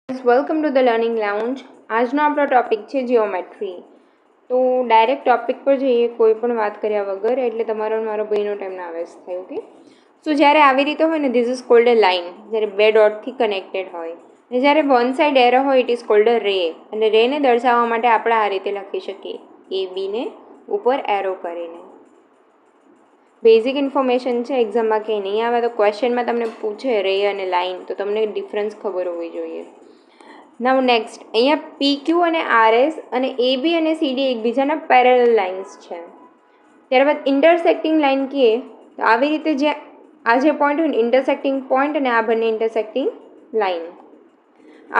Welcome to the learning lounge. આજનો આપણો topic છે જીઓમેટ્રી. તો ડાયરેક્ટ ટોપિક પર જઈએ કોઈ પણ વાત કર્યા વગર, એટલે તમારો મારો બેનો ટાઈમ ના વેસ્ટ થાય. ઓકે, સો જ્યારે આવી રીતે હોય ને, this is called a line, જ્યારે બે ડોટથી કનેક્ટેડ હોય. અને જ્યારે વન સાઇડ એરો હોય, ઇટ ઇઝ કોલ્ડ અ રે. અને રેને દર્શાવવા માટે આપણે આ રીતે લખી શકીએ, એ બીને ઉપર એરો કરીને. બેઝિક ઇન્ફોર્મેશન છે, એક્ઝામમાં કંઈ નહીં આવે તો ક્વેશ્ચનમાં તમને પૂછે રે અને લાઇન, તો તમને ડિફરન્સ ખબર હોવી જોઈએ. નાઉ નેક્સ્ટ, અહીંયા PQ અને RS અને AB અને CD એકબીજાના પેરેલલ લાઇન્સ છે. ત્યારબાદ ઇન્ટરસેક્ટિંગ લાઇન કહીએ તો આવી રીતે જે આ જે પોઈન્ટ હોય ને, ઇન્ટરસેક્ટિંગ પોઈન્ટ, અને આ બંને intersecting line.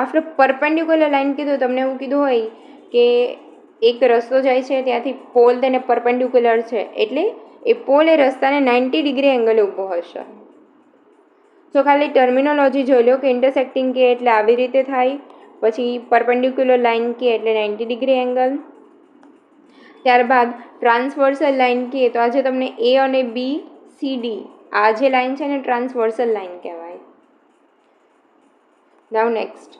After perpendicular line કીધું, તમને એવું કીધું હોય કે એક રસ્તો જાય છે, ત્યાંથી પોલ તેને પરપેન્ડિક્યુલર છે, એટલે એ પોલ એ રસ્તાને 90 ડિગ્રી એંગલે ઊભો હશે. તો ખાલી ટર્મિનોલોજી જોઈ લો કે ઇન્ટરસેક્ટિંગ કે એટલે આવી રીતે થાય, પછી પરપેન્ડિક્યુલર લાઇન કે એટલે 90 ડિગ્રી એંગલ. ત્યારબાદ ટ્રાન્સવર્સલ લાઇન કહીએ તો આજે તમને A અને BCD આ જે લાઇન છે ને ટ્રાન્સવર્સલ લાઇન કહેવાય. નાઉ નેક્સ્ટ,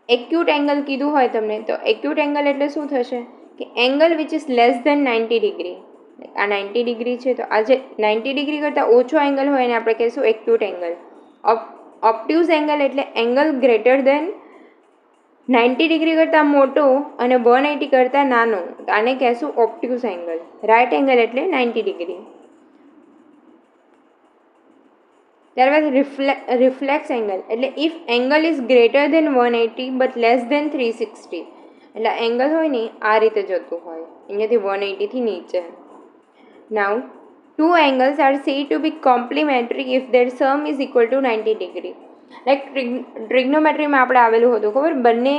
એક્યુટ એંગલ કીધું હોય તમને, તો એક્યુટ એંગલ એટલે શું થશે કે angle which is less than 90 degree. આ 90 ડિગ્રી છે, તો આ જે 90 ડિગ્રી કરતાં ઓછો એંગલ હોય એને આપણે કહીશું એક્યુટ એંગલ. ઓબ્ટ્યુઝ એંગલ એટલે એંગલ ગ્રેટર ધેન 90 ડિગ્રી કરતાં મોટો અને 180 કરતાં નાનો, તો આને કહેશું ઓબ્ટ્યુઝ એંગલ. રાઇટ એંગલ એટલે 90 ડિગ્રી. ત્યારબાદ રિફ્લેક્સ એંગલ એટલે if angle is greater than 180 but less than 360, એટલે એંગલ હોય ને આ રીતે જતું હોય, અહીંયાથી 180થી નીચે. નાઉ two angles are said to be complementary if their sum is equal to 90 degree. Like ટ્રિગ્નોમેટ્રીમાં આપણે આવેલું હતું ખબર, બંને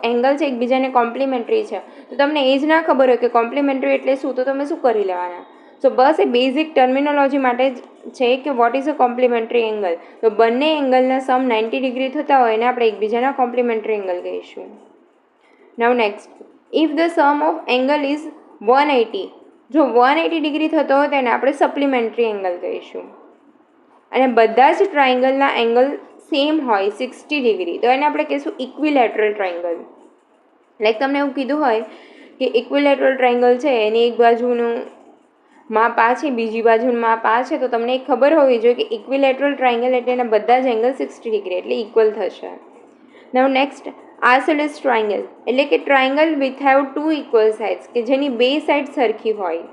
એંગલ છે એકબીજાને કોમ્પ્લિમેન્ટરી છે. તો તમને એ જ ના ખબર હોય કે કોમ્પ્લિમેન્ટરી એટલે શું, તો તમે શું કરી લેવાના. સો બસ એ બેઝિક ટર્મિનોલોજી માટે જ છે કે what is a complimentary angle. તો બંને એંગલના સમ 90 ડિગ્રી થતા હોય એને આપણે એકબીજાના કોમ્પ્લિમેન્ટરી એંગલ કહીશું. Now next, if the sum of angle is 180, જો 180 ડિગ્રી થતો હોય તેને આપણે સપ્લિમેન્ટરી એંગલ કહીશું. અને બધા જ ટ્રાયંગલના એંગલ સેમ હોય 60 ડિગ્રી, તો એને આપણે કહીશું ઇક્વિલેટરલ ટ્રાયંગલ. લાઈક તમને એવું કીધું હોય કે ઇક્વિલેટરલ ટ્રાયંગલ છે, એની એક બાજુનું માપ આ છે, બીજી બાજુનું માપ આ છે, તો તમને ખબર હોવી જોઈએ કે ઇક્વિલેટરલ ટ્રાયંગલ એટલે એના બધા જ એંગલ 60 ડિગ્રી એટલે ઇક્વલ થશે. નાઉ નેક્સ્ટ, આઇસોસેલેસ ટ્રાયંગલ એટલે કે triangle without two equal sides, કે જેની બે સાઇડ સરખી હોય.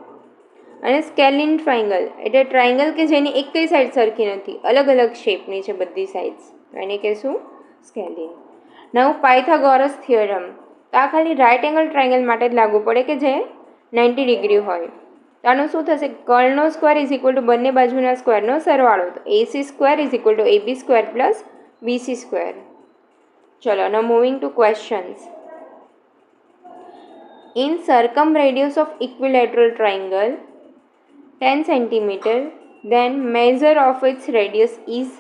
અને સ્કેલિન ટ્રાયંગલ એટલે ટ્રાયંગલ કે જેની એક કઈ સાઇડ સરખી નથી, અલગ અલગ શેપની છે બધી સાઇડ્સ, તો એને કહેશું સ્કેલિન. નાઉ પાયથાગોરસ થિયરમ, તો આ ખાલી રાઇટ એંગલ ટ્રાયંગલ માટે જ લાગુ પડે કે જે 90 ડિગ્રી હોય. તો આનું શું થશે, કર્ણનો સ્ક્વેર ઇઝ ઇક્વલ ટુ બંને બાજુના સ્ક્વેરનો સરવાળો, તો AC square is equal two AB square plus BC square. ચલો, now moving to questions. In circumradius of equilateral triangle 10 centimeter, then measure of its radius is.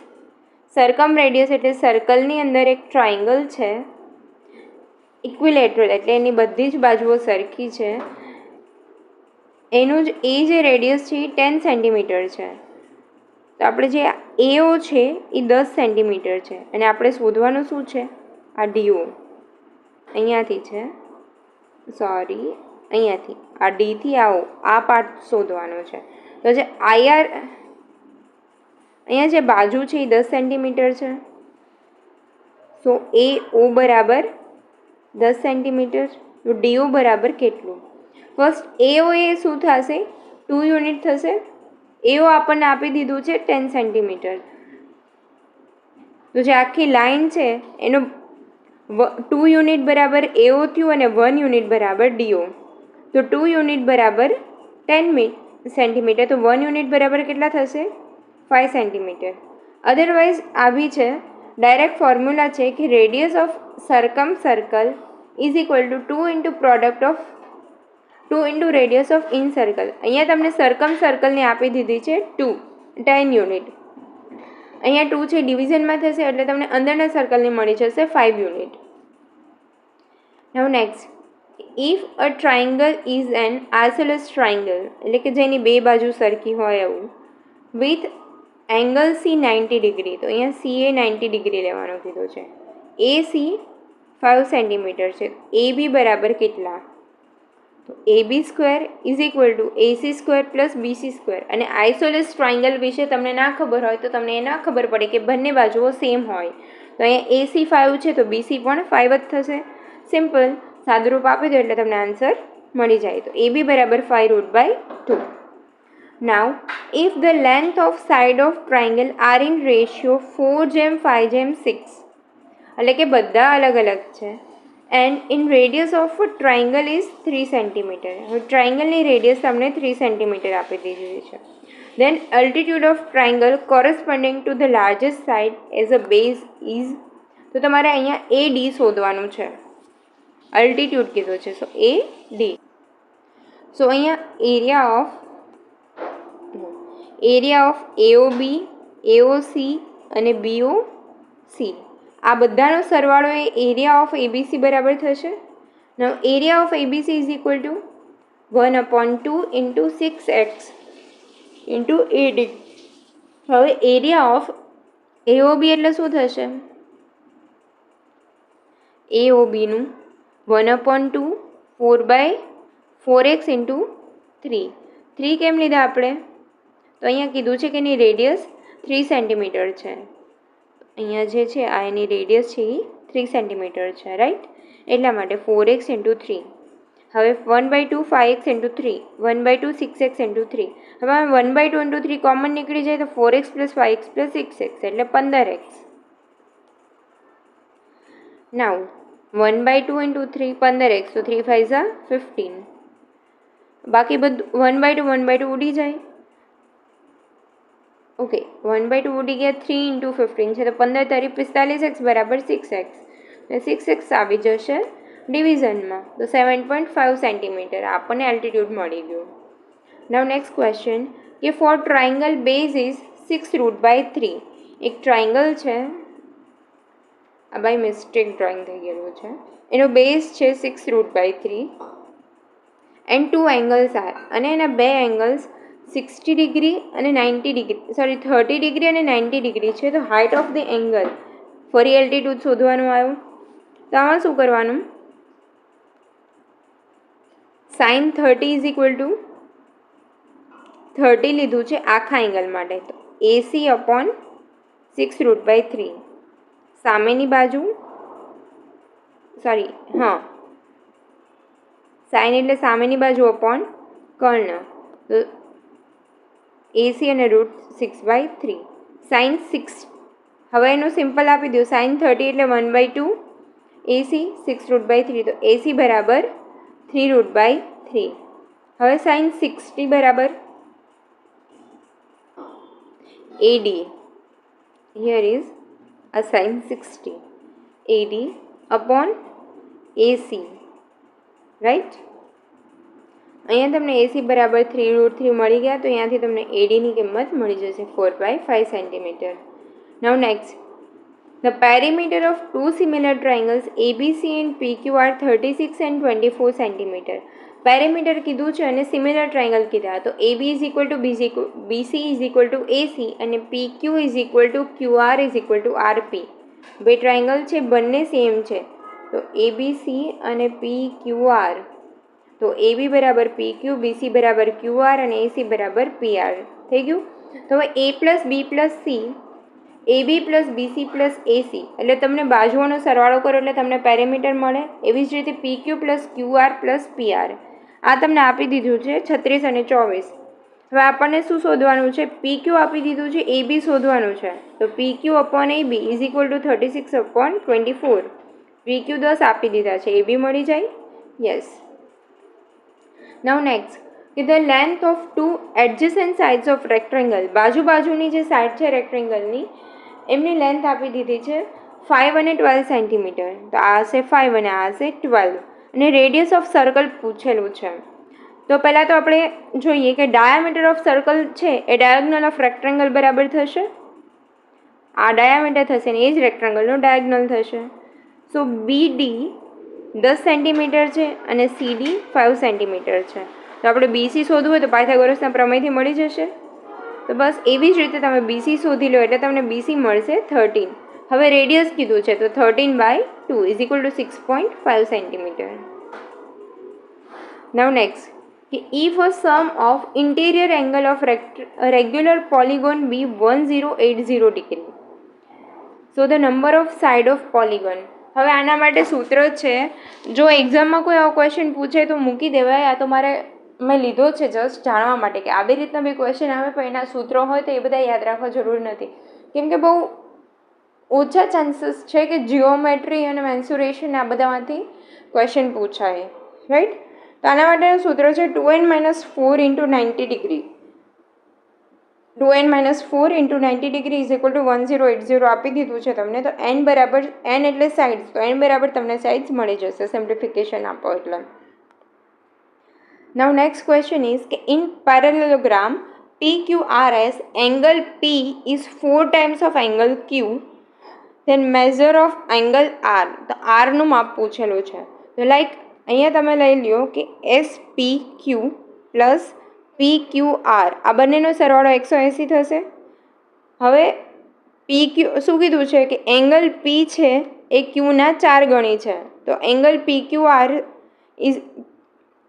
circumradius એટલે સર્કલની અંદર એક triangle છે, equilateral એટલે એની બધી જ બાજુઓ સરખી છે, એનું જ એ જે રેડિયસ છે એ 10 સેન્ટીમીટર છે. તો આપણે જે AO છે એ 10 સેન્ટીમીટર છે, અને આપણે શોધવાનું શું છે, આ DO અહીંયાથી છે, સોરી અહીંયાથી આ ડીથી આ પાર્ટ શોધવાનો છે. તો જે IR અહીંયા જે બાજુ છે એ 10 સેન્ટીમીટર છે, સો AO બરાબર 10 સેન્ટીમીટર, તો DO બરાબર કેટલું. ફર્સ્ટ AO એ શું થશે, 2 યુનિટ થશે. AO આપણને આપી દીધું છે 10 સેન્ટીમીટર, તો જે આખી લાઈન છે એનો 2 યુનિટ બરાબર AO થયું અને 1 યુનિટ બરાબર DO. તો 2 યુનિટ બરાબર 10 સેન્ટીમીટર, તો 1 યુનિટ બરાબર કેટલા થશે, 5 સેન્ટીમીટર. અધરવાઇઝ આવી છે, ડાયરેક્ટ ફોર્મ્યુલા છે કે radius of circumcircle is equal to 2 into product of 2 into radius of incircle. અહીંયા તમને સર્કમ સર્કલની આપી દીધી છે 10 યુનિટ, અહીંયા 2 છે ડિવિઝનમાં થશે એટલે તમને અંદરના સર્કલની મળી જશે 5 unit. Now next, if a triangle is an isosceles triangle એટલે કે જેની બે બાજુ સરખી હોય એવું, વિથ એંગલ C 90 ડિગ્રી, તો અહીંયા C એ 90 ડિગ્રી લેવાનો કીધો છે. AC 5 સેન્ટીમીટર છે. એ બી બરાબર કેટલા? તો AB square is equal two AC square plus BC square. અને આઇસોલેસ ટ્રાયંગલ વિશે તમને ના ખબર હોય તો તમને એ ના ખબર પડે કે બંને બાજુઓ સેમ હોય. તો અહીંયા AC 5 છે તો BC પણ 5 જ થશે. સિમ્પલ, સાદુરૂપ આપી દો એટલે તમને આન્સર મળી જાય. તો AB બરાબર 5√2. Now, if the length of side of triangle are in ratio 4:5:6, એટલે કે બધા અલગ અલગ છે, and in radius of a triangle is 3 centimeter. હવે ટ્રાયંગલની રેડિયસ તમને 3 સેન્ટીમીટર આપી દીધી છે. Then altitude of triangle corresponding to the largest side as a base is, તો તમારે અહીંયા AD શોધવાનું છે. અલ્ટિટ્યૂડ કીધો છે, સો AD. સો અહીંયા એરિયા ઓફ AOB, AOC અને BOC આ બધાનો સરવાળો એ એરિયા ઓફ ABC બરાબર થશે. Now area of ABC is equal to 1/2 into 6x into AD. હવે એરિયા ઓફ AOB એટલે શું થશે? AOBનું 1/2 4/4x ઇન્ટુ 3. 3 કેમ લીધા આપણે? તો અહીંયા કીધું છે કે એની રેડિયસ 3 સેન્ટીમીટર છે. અહીંયા જે છે આ એની રેડિયસ છે એ 3 સેન્ટીમીટર છે, રાઈટ? એટલા માટે 4x ઇન્ટુ 3. હવે 1/2 5x ઇન્ટુ 3, 1/2 6x ઇન્ટુ 3. હવે 1/2 ઇન્ટુ 3 કોમન નીકળી જાય તો 4x plus 5x plus 6x એટલે 15x. નાઉ 1/2 ઇન્ટુ 3 15x, તો 3 5 15. બાકી બધું 1/2 1/2 ઉડી જાય. ઓકે, 1/2 ઉડી ગયા. 3 ઇન્ટુ 15 છે તો 15 તારી 45x બરાબર 6x. 6x આવી જશે ડિવિઝનમાં, તો 7.5 સેન્ટીમીટર આપણને એલ્ટિટ્યૂડ મળી ગયું. નાઉ નેક્સ્ટ ક્વેશ્ચન કે ફોર ટ્રાયંગલ બેઝ ઇઝ 6√3. એક ટ્રાયંગલ છે, આ બાય મિસ્ટેક ડ્રોઈંગ થઈ ગયેલું છે. એનો બેઝ છે 6√3 એન્ડ 2 એંગલ્સ આર, અને એના બે એંગલ્સ 60 ડિગ્રી અને 90 ડિગ્રી, સોરી 30 ડિગ્રી અને 90 ડિગ્રી છે. તો હાઇટ ઓફ ધ એંગલ, ફરી એલ્ટિટ્યૂડ શોધવાનું આવ્યું. તો આમાં શું કરવાનું? sin 30 ઇઝ ઇક્વલ ટુ 30 લીધું છે આખા એંગલ માટે, તો AC અપોન 6√3. સામેની બાજુ, સોરી સાઇન એટલે સામેની બાજુ અપોન કર્ણ, તો AC અને √6/3. sin 6, હવે એનું સિમ્પલ આપી દઉં. sin 30 એટલે 1/2 AC 6√3, તો AC બરાબર 3√3. હવે sin 60 બરાબર AD. Here is a sin 60. AD upon AC, right? અહીંયા તમને AC બરાબર 3√3 મળી ગયા, તો અહીંયાથી તમને ADની કિંમત મળી જશે 4/5 centimetre. Now next, the perimeter of two similar triangles ABC and PQ are 36 and 24 centimeter. Perimeter કીધું છે અને સિમિલર ટ્રાયંગલ કીધા, તો AB is equal two BC is equal two AC અને PQ is equal two QR is equal two RP. બે triangle છે, બંને same છે, તો ABC અને PQR. તો AB બરાબર PQ, BC બરાબર QR અને AC બરાબર PR થઈ ગયું. તો હવે A plus B plus C, AB plus BC plus AC, એટલે તમને બાજુઓનો સરવાળો કરો એટલે તમને પેરીમીટર મળે. એવી જ રીતે PQ plus QR plus PR, આ તમને આપી દીધું છે 36 અને 24. હવે આપણને શું શોધવાનું છે? PQ આપી દીધું છે, AB શોધવાનું છે. તો PQ upon AB is equal to 36 upon 24. PQ 10 આપી દીધા છે, AB મળી જાય. યસ. નાઉ નેક્સ્ટ, કે the length of two adjacent sides of rectangle, બાજુની જે સાઇડ છે રેક્ટેંગલની, એમની લેન્થ આપી દીધી છે 5 અને 12 સેન્ટીમીટર. તો આ હશે 5 અને આ હશે 12. અને રેડિયસ ઓફ સર્કલ પૂછેલું છે. તો પહેલાં તો આપણે જોઈએ કે ડાયામીટર ઓફ સર્કલ છે એ ડાયગનલ ઓફ રેક્ટેંગલ બરાબર થશે. આ ડાયામીટર થશે ને એ જ રેક્ટેંગલનો ડાયગનલ થશે. સો BD 10 સેન્ટીમીટર છે અને CD 5 સેન્ટીમીટર છે. તો આપણે BC શોધવું હોય તો પાયથાગોરસના પ્રમેયથી મળી જશે. તો બસ એવી જ રીતે તમે BC શોધી લો એટલે તમને BC મળશે 13. હવે રેડિયસ કીધું છે તો 13/2. 2 is equal to 6.5 centimeter. Now next, if a sum of interior angle of regular polygon be 1080 degree, so the number of side of polygon. હવે આના માટે સૂત્ર છે, જો એક્ઝામમાં કોઈ આવો ક્વેશ્ચન પૂછે તો મૂકી દેવાય, આ તો મારે મેં લીધો છે જસ્ટ જાણવા માટે કે આવી રીતના બી ક્વેશ્ચન આવે પણ એના સૂત્રો હોય તો એ બધા યાદ રાખવા જરૂર નથી, કેમ કે બહુ ઓછા ચાન્સીસ છે કે જીઓમેટ્રી અને મેન્સ્યુરેશન આ બધામાંથી ક્વેશ્ચન પૂછાય, રાઈટ. તો આના માટેનું સૂત્ર છે 2n-4 into 90 degree. 2n-4 into 90 degree is equal to 1080 આપી દીધું છે તમને. તો n બરાબર n એટલે સાઇડ્સ, તો n બરાબર તમને સાઇડ્સ મળી જશે સિમ્પ્લિફિકેશન આપો એટલે. નાઉ નેક્સ્ટ ક્વેશ્ચન ઇઝ કે in parallelogram PQRS angle P is 4 times of angle Q, then measure of angle R. તો R નું માપ પૂછેલું છે. તો લાઈક અહીંયા તમે લઈ લ્યો કે SPQ પ્લસ PQR આ બંનેનો સરવાળો 180 થશે. હવે PQ શું કીધું છે કે એંગલ P છે એ Qના 4 ગણી છે, તો એંગલ PQR ઇઝ,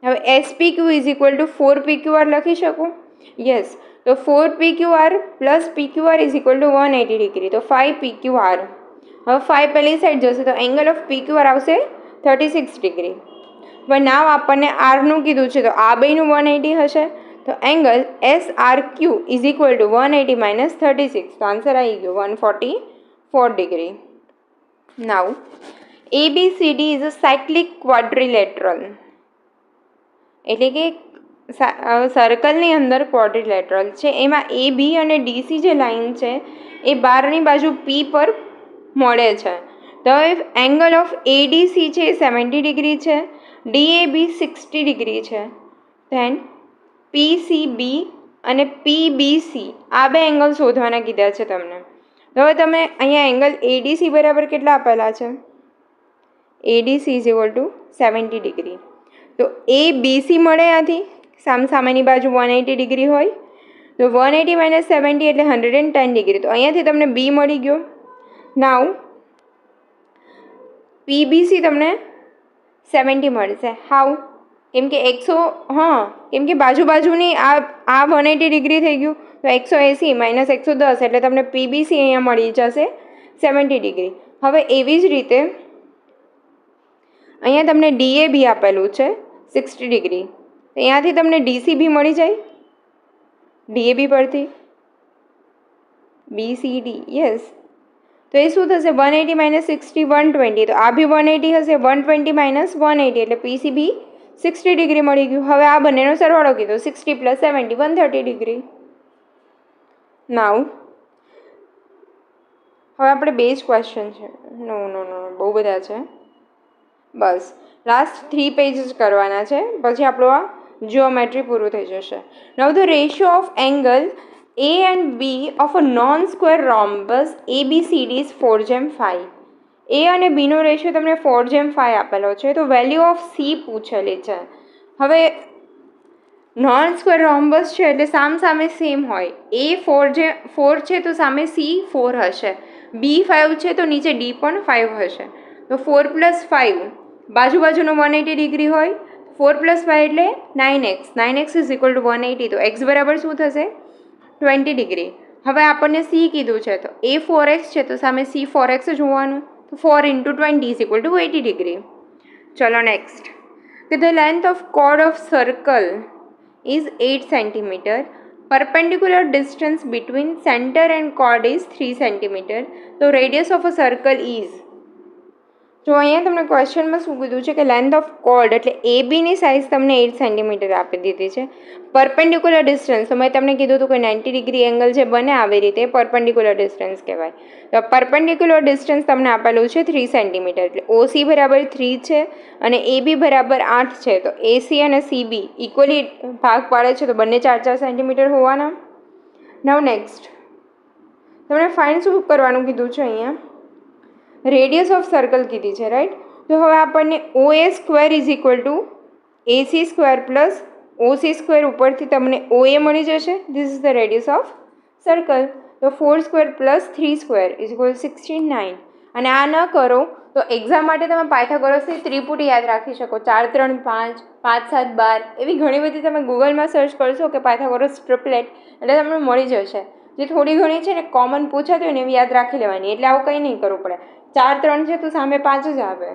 હવે SPQ is equal two 4PQR લખી શકું? યસ. તો 4PQR plus PQR is equal two 180 degree, તો 5PQR. હવે 5 પહેલી સાઈડ જશે તો એંગલ ઓફ PQR આવશે 36 ડિગ્રી. હવે નાવ આપણને આરનું કીધું છે તો આ બેનું 180 હશે, તો angle SRQ is equal two 180 minus 36, તો આન્સર આવી ગયો 144 degree. Now ABCD is a cyclic quadrilateral, એટલે કે સર્કલની અંદર ક્વોડ્રિલેટરલ છે, એમાં AB અને DC જે લાઇન છે એ બહારની બાજુ P પર મળે છે. તો એંગલ ઓફ ADC છે એ 70 ડિગ્રી છે, DAB 60 ડિગ્રી છે, ધેન PCB અને PBC આ બે એંગલ શોધવાના કીધા છે તમને. તો હવે તમે અહીંયા એંગલ ADC બરાબર કેટલા આપેલા છે? ADC is equal two 70 degree. તો ABC મળે આથી, સામેની બાજુ 180 ડિગ્રી હોય, તો 180 માઇનસ 70 એટલે 110 ડિગ્રી, તો અહીંયાથી તમને B મળી ગયો. નાવ PBC તમને 70 મળશે. હાઉ? કેમ કે કેમ કે બાજુની આ 180 ડિગ્રી થઈ ગયું, તો 180 માઇનસ 110 એટલે તમને PBC અહીંયા મળી જશે 70 ડિગ્રી. હવે એવી જ રીતે અહીંયા તમને DAB આપેલું છે 60 ડિગ્રી, તો અહીંયાથી તમને DCB મળી જાય DAB પરથી, BCD. યસ. તો એ શું થશે? 180 માઇનસ 60 120, તો આ બી 180 હશે, 120 માઇનસ 180 એટલે PCB 60 ડિગ્રી મળી ગયું. હવે આ બંનેનો સરવાળો કીધો, 60 પ્લસ 70 130 ડિગ્રી. નાવ હવે આપણે બે જ ક્વેશ્ચન છે, નો બહુ બધા છે, બસ લાસ્ટ 3 પેજ જ કરવાના છે, પછી આપણું આ જીઓમેટ્રી પૂરું થઈ જશે. નાઉ the ratio of angle A and B of a non-square rhombus ABCD is 4:5. A અને B નો રેશિયો તમને 4:5 આપેલો છે, તો વેલ્યુ ઓફ C પૂછેલી છે. હવે નોન સ્ક્વેર રોમ્બસ છે એટલે સામે સેમ હોય, A 4 છે તો સામે C 4 હશે, B 5 છે તો નીચે D પણ 5 હશે, તો 4 + 5 બાજુનો 180 ડિગ્રી હોય, 4 + 5 એટલે 9x, 9x is equal two 180, તો x બરાબર શું થશે? 20 ડિગ્રી. હવે આપણને C કીધું છે તો A 4x છે તો સામે C 4x જ હોવાનું, તો 4 × 20 ઇઝ ઇક્વલ ટુ 80 ડિગ્રી. ચલો નેક્સ્ટ, કે the length of chord of circle is 8 cm. Perpendicular distance between center and chord is 3 cm. So radius of a circle is, જો અહીંયા તમને ક્વેશ્ચનમાં શું કીધું છે કે લેન્થ ઓફ કોર્ડ એટલે ABની સાઇઝ તમને 8 સેન્ટીમીટર આપી દીધી છે. પરપેન્ડિક્યુલર ડિસ્ટન્સ તો મેં તમને કીધું હતું કે 90 ડિગ્રી એંગલ જે બને આવી રીતે પરપેન્ડિક્યુલર ડિસ્ટન્સ કહેવાય. તો પરપેન્ડિક્યુલર ડિસ્ટન્સ તમને આપેલું છે 3 સેન્ટીમીટર, એટલે OC બરાબર 3 છે અને AB બરાબર 8 છે, તો AC અને CB ઇક્વલી ભાગ પાડે છે તો બંને 4 સેન્ટીમીટર હોવાના. નાઉ નેક્સ્ટ તમને ફાઇન્ડ શું કરવાનું કીધું છે? અહીંયા રેડિયસ ઓફ સર્કલ કીધી છે, રાઈટ. તો હવે આપણને OA² is equal two AC² plus OC² ઉપરથી તમને OA મળી જશે. This is the radius of circle. તો 4² પ્લસ 3² ઇઝ ઇક્વલ 69. અને આ ન કરો તો એક્ઝામ માટે તમે પાયથાગોરસની ત્રિપુટી યાદ રાખી શકો. 4 3 5, 5 7 12 એવી ઘણી બધી તમે ગૂગલમાં સર્ચ કરશો કે પાયથાગોરસ ટ્રિપલેટ એટલે તમને મળી જશે. જે થોડી ઘણી છે ને કોમન પૂછાતી હોય ને એવી યાદ રાખી લેવાની, એટલે આવું કંઈ નહીં કરવું પડે. 4 3 છે તો સામે 5 જ આવે.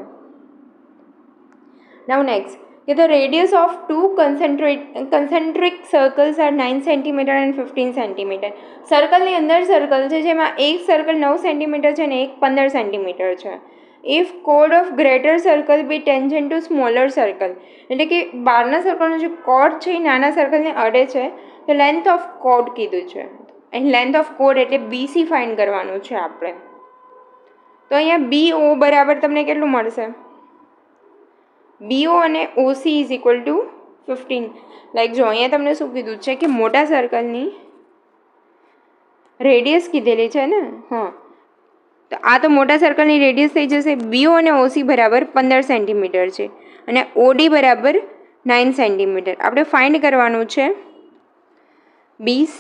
નાઉ નેક્સ્ટ કે the radius of two concentric circles are 9 cm and 15 cm. સર્કલની અંદર સર્કલ છે જેમાં એક સર્કલ 9 સેન્ટીમીટર છે અને એક 15 સેન્ટીમીટર છે. ઇફ કોડ of greater circle be tangent to smaller circle, એટલે કે બહારના સર્કલનો જે કોડ છે એ નાના સર્કલને અડે છે તો લેન્થ ઓફ કોડ કીધું છે. અહીં લેન્થ ઓફ કોડ એટલે BC ફાઇન્ડ કરવાનું છે આપણે. તો અહીંયા BO બરાબર તમને કેટલું મળશે? BO અને OC is equal two 15. Like જો અહીંયા તમને શું કીધું છે કે મોટા સર્કલની રેડિયસ કીધેલી છે ને, હા, તો આ તો મોટા સર્કલની રેડિયસ થઈ જશે. BO અને OC બરાબર 15 સેન્ટીમીટર છે અને OD બરાબર 9 સેન્ટીમીટર. આપણે ફાઇન્ડ કરવાનું છે BC.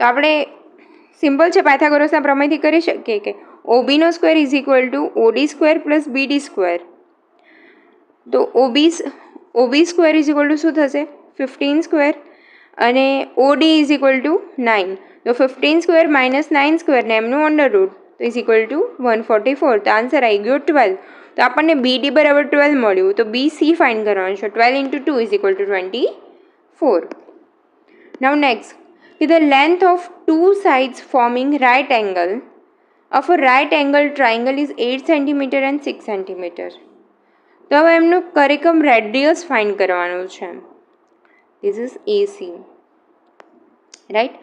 તો આપણે સિમ્પલ છે, પાયથાગોરસના પ્રમેયથી કરી શકીએ કે OB નો square is equal to OD square plus BD square. તો OB square is equal to શું થશે? 15 સ્ક્વેર અને OD ઇઝ ઇક્વલ ટુ 9. તો 15 સ્ક્વેર માઇનસ 9 સ્ક્વેર ને એમનું અંડર રૂટ તો ઇઝ ઇક્વલ ટુ 144. તો આન્સર આવી ગયો 12. તો આપણને BD બરાબર 12 મળ્યું. તો BC ફાઇન્ડ કરવાનું છે. 12 × 2 is equal two 24. Now next કે the length of two sides forming right angle of a right angle triangle is 8 cm and 6 cm. તો હવે એમનું કરેક્મ રેડિયસ ફાઇન્ડ કરવાનું છે. This is AC, right?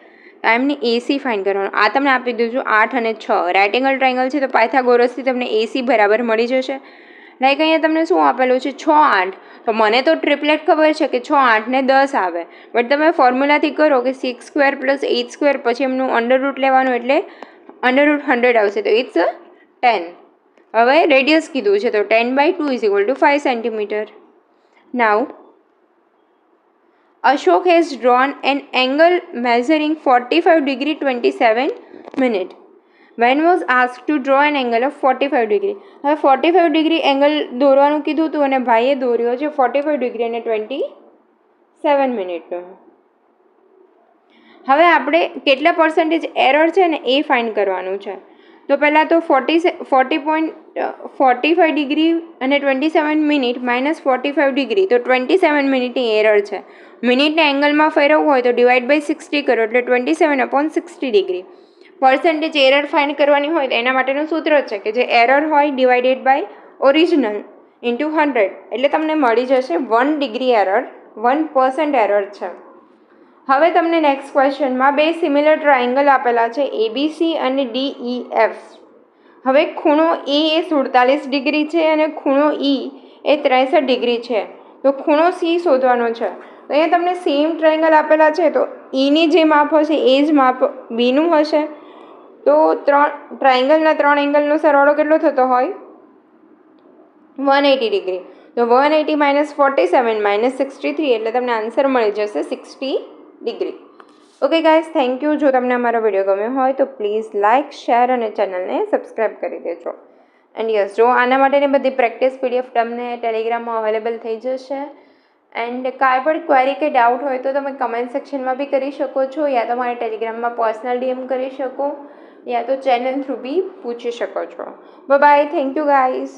એમની AC ફાઇન્ડ કરવાનું. આ તમને આપી દઉં છું 8 અને 6 રાઇટ એંગલ ટ્રાયંગલ છે તો પાયથાગોરસથી તમને AC બરાબર મળી જશે. લાઈક અહીંયા તમને શું આપેલું છે? 6 8. તો મને તો ટ્રિપલેટ ખબર છે કે 6 8 ને 10 આવે, બટ તમે ફોર્મ્યુલાથી કરો કે 6 સ્ક્વેર પ્લસ 8 સ્ક્વેર પછી એમનું અંડર રૂટ લેવાનું એટલે અંડર રૂટ 100 આવશે, તો ઇટ્સ 10. હવે રેડિયસ કીધું છે તો 10/2 is equal two 5 centimetre. Now Ashok has drawn an angle measuring 45 degree 27 minute. When was asked to draw an angle of 45 degree. હવે 45 ડિગ્રી એંગલ દોરવાનું કીધું હતું અને ભાઈએ દોર્યો છે 45 ડિગ્રી અને 27 મિનિટનો. હવે આપણે કેટલા પર્સન્ટેજ એરર છે ને એ ફાઇન્ડ કરવાનું છે. તો પહેલાં તો 40.45 ડિગ્રી અને 27 મિનિટ માઇનસ 45 ડિગ્રી, તો 27 મિનિટની એરર છે. મિનિટને એંગલમાં ફેરવવું હોય તો ડિવાઈડ બાય 60 કરો એટલે 27/60 ડિગ્રી. પર્સન્ટેજ એરર ફાઇન્ડ કરવાની હોય તો એના માટેનું સૂત્ર છે કે જે એરર હોય ડિવાઇડેડ બાય ઓરિજિનલ ઇન્ટુ 100 એટલે તમને મળી જશે 1 ડિગ્રી એરર, 1% એરર છે. હવે તમને નેક્સ્ટ ક્વેશ્ચનમાં બે સિમિલર ટ્રાયંગલ આપેલા છે ABC અને DEF. હવે ખૂણો A એ 47 ડિગ્રી છે અને ખૂણો E એ 63 ડિગ્રી છે. તો ખૂણો C શોધવાનો છે. તો અહીંયા તમને સેમ ટ્રાયંગલ આપેલા છે તો Eની જે માપ હશે એ જ માપ Bનું હશે. તો ટ્રાયંગલના 3 એંગલનો સરવાળો કેટલો થતો હોય? 180 ડિગ્રી. તો 180 - 47 - 63 એટલે તમને આન્સર મળી જશે 60 degree. Okay guys, thank you. જો તમને અમારો વિડીયો ગમ્યો હોય તો પ્લીઝ લાઇક, શેર અને ચેનલને સબસ્ક્રાઈબ કરી દેજો. એન્ડ યસ, જો આના માટેની બધી પ્રેક્ટિસ PDF તમને ટેલિગ્રામમાં અવેલેબલ થઈ જશે. એન્ડ કાંઈ પણ ક્વેરી કે ડાઉટ હોય તો તમે કમેન્ટ સેક્શનમાં બી કરી શકો છો, યા તો મારી ટેલિગ્રામમાં પર્સનલ DM કરી શકો, યા તો ચેનલ થ્રુ બી પૂછી શકો છો. Bye, thank you guys.